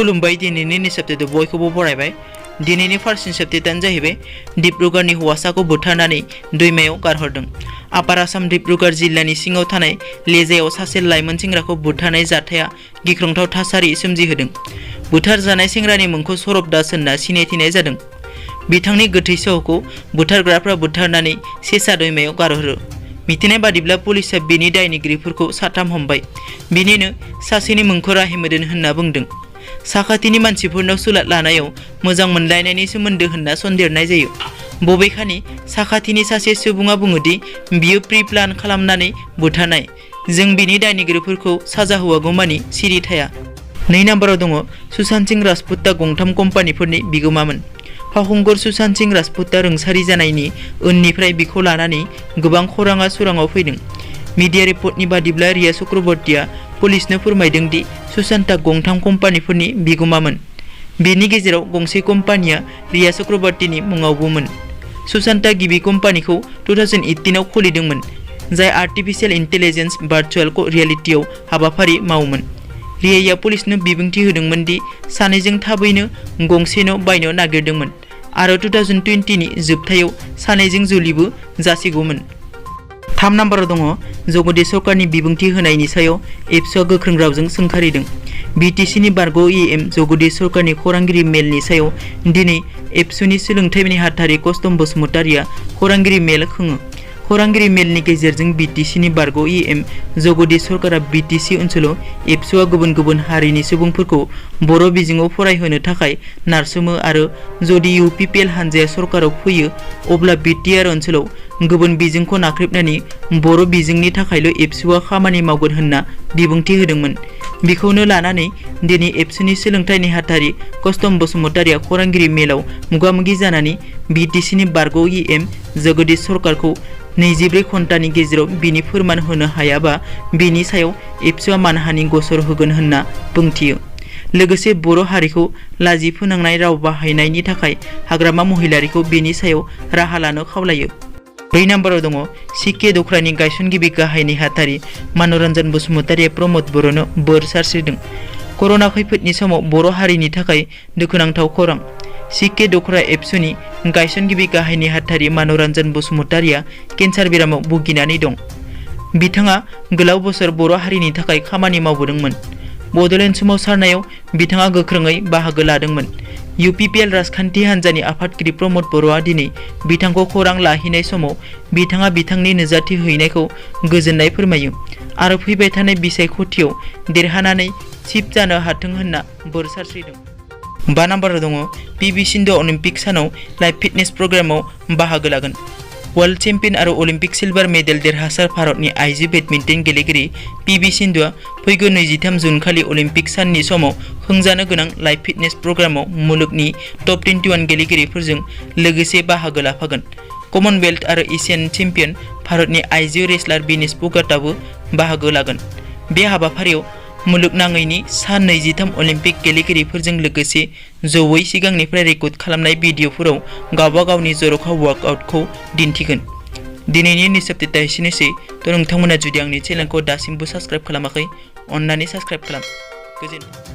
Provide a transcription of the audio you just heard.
खुलुमबाय दिनैनि निसाबटेट बयखौबो बरायबाय। दिनैनि फार्स्ट निसाबटेटआनो जाहैबाय डिब्रुगढ़नि हौवासाखौ बुथारनानै दैमायाव गारहरदों। आपार आसाम डिब्रुगढ़ जिल्लानि सिङाव थानाय लेजायाव सासे लाइमोन सेंग्राखौ बुथारनाय जाथाया गिख्रंथाव थासारि सोमजिहोदों। बुथारजानाय सेंग्रानि मुंखौ सरब दास होनना सिनायथिनाय जादों। बिथांनि गोथै सहखौ बुथारग्राफ्रा बुथारनानै सेसा दैमायाव गारहरो। मिथिनाय बादिब्ला पुलिसआ बेनि दायनिगिरिफोरखौ साथाम हमबाय। बिनिनो सासेनि मुंखौ राहिमोदोन होनना बुंदों। साखाथिनि मानसिफोरनाव सुलाद लानायाव मोजां मोनलायनायनि सोमोन्दो होनना सन्देरनाय जायो। बबेखानि साखाथिनि सासे सुबुङा बुङोदि बियो प्रि प्लान खालामनानै बुथारनाय। जों बिनि दायनिगिरिफोरखौ साजा होआगौमानि सिरि थाया। 2 नम्बराव दङ सुशांत सिंह राजपुतआ गंथाम कम्पानिफोरनि बिगोमामोन। फावखुंगुर सुशांत सिंह राजपुतआ रुंसारि जानायनि उननिफ्राय बिखौ लानानै गोबां खौराङा सुराङाव फैदों। मिडिया रिपर्टनि बादिब्ला रिया चक्रवर्तीआ पुलिसनो फोरमायदों दि सुशांतआ गंथाम कम्पानिफोरनि बिगोमामोन। बेनि गेजेराव गंसे कम्पानिया रिया चक्रवर्तीनि मुङावबोमोन। सुशांतआ गिबि कम्पानिखौ 2018 आव खुलिदोंमोन, जाय आर्टिफिशियेल इन्टेलिजेन्स भार्चुअल रियेलिटियाव हाबाफारि मावोमोन। रियाया पुलिसनो बिबुंथि होदोंमोन दि सानैजों थाबैनो गंसे न' बायनो नागिरदोंमोन आरो 2020 नि जोबथायाव सानैजों जुलिबो जासिगौमोन। 3 नम्बराव दङ जगदीश सरकारनि बिबुंथि होनायनि सायाव एबसुआ गोख्रों रावजों सोंखारिदों। बिटिसिनि बारग' इएम जगदीश सरकारनि खौरांगिरि मेलनि सायाव दिनै एबसुनि सोलोंथाइ नेहाथारि कस्तम बसुमतारिया खौरांगिरि मेल खुङो। खौरांगिरि मेलनि गेजेरजों बिटिसिनि बारग' इएम जगदीश सरकारा बिटिसि ओनसोलाव एबसुआ गुबुन गुबुन हारिनि सुबुंफोरखौ बर' बिजोङाव फरायहोनो थाखाय नारसोमो आरो जुदि इउपिपिएल हानजाया सरकाराव फैयो अब्ला बिटिआर ओनसोलाव गुबुन बिजोंखौ नाख्रेबनानै बर' बिजोंनि थाखायल' एबसुआ खामानि मावगोन होनना बिबुंथि होदोंमोन। बेखौनो लानानै दिनै एबसुनि सोलोंथाइ नेहाथारि कस्तम बसुमतारिया खौरांगिरि मेलाव मोगा-मोगि जानानै बिटिसिनि बारग' इएम जगदीश सरकारखौ 24 घन्टानि गेजेराव बिनि फोरमान होनो हायाबा बिनि सायाव एबसुआ मानहानि गसर होगोन होनना बुंथियो। लोगोसे बर' हारिखौ लाजि फोनांनाय राव बाहायनायनि थाखाय हाग्रामा महिलारिखौ बेनि सायाव राहा लानो खावलायो। 4 नम्बराव दङ सिके दख्रानि गायसनगिरि गाहाय नेहाथारि मनरन्जन बसुमतारिया प्रमद बर'नो बोर सारस्रिदों। कर'ना खैफोदनि समाव बर' हारिनि थाखाय दुखुनांथाव खौरां। सिके दख्रा एबसुनि गायसनगिरि गाहाय नेहाथारि मनरन्जन बसुमतारिया केन्सार बेरामाव भुगिनानै दं। बिथाङा गोलाव बोसोर बर' हारिनि थाखाय खामानि मावबोदोंमोन। बड'लेण्ड सोमावसारनायाव बिथाङा गोख्रोङै बाहागो लादोंमोन। इउपिपिएल राजखान्थि हान्जानि आफादगिरि प्रमद बर'आ दिनै बिथांखौ खौरां लाहैनाय समाव बिथाङा बिथांनि नुजाथि हैनायखौ गोजोननाय फोरमायो आरो फैबाय थानाय बिसायख'थियाव देरहानानै चिफ जानो हाथों होनना बोर सारस्रिदों। 5 नम्बराव दङ पिभि सिन्धुआ अलिम्पिक सानाव लाइभ फिटनेस प्रग्रामाव बाहागो लागोन। वर्ल्ड चेम्पियन आरो अलिम्पिक सिलभार मेडेल देरहासार भारतनि आइजो बेडमिन्टन गेलेगिरि पिभि सिन्धुआ फैगौ 23 जुन खालि अलिम्पिक साननि समाव खुंजानो गोनां लाइभ फिटनेस प्रग्रामाव मुलुगनि टप 21 गेलेगिरिफोरजों लोगोसे बाहागो लाफागोन। कमनवेल्थ आरो एशियान चेम्पियन भारतनि आइजो रेसलार बिनेश फोगाटआबो बाहागो लागोन। बे हाबाफारियाव मुलुगनाङैनि सा 23 अलिम्पिक गेलेगिरिफोरजों लोगोसे जयै सिगांनिफ्राय रेकर्ड खालामनाय भिडिअफोराव गावबा गावनि जर'खा वार्कआउटखौ दिन्थिगोन। दिनैनि निउस आपडेटआ एसेनोसै। नोंथांमोना जुदि आंनि चेनेलखौ दासिमबो साबस्क्राइब खालामाखै अन्नानै साबस्क्राइब खालाम। गोजोन्थों।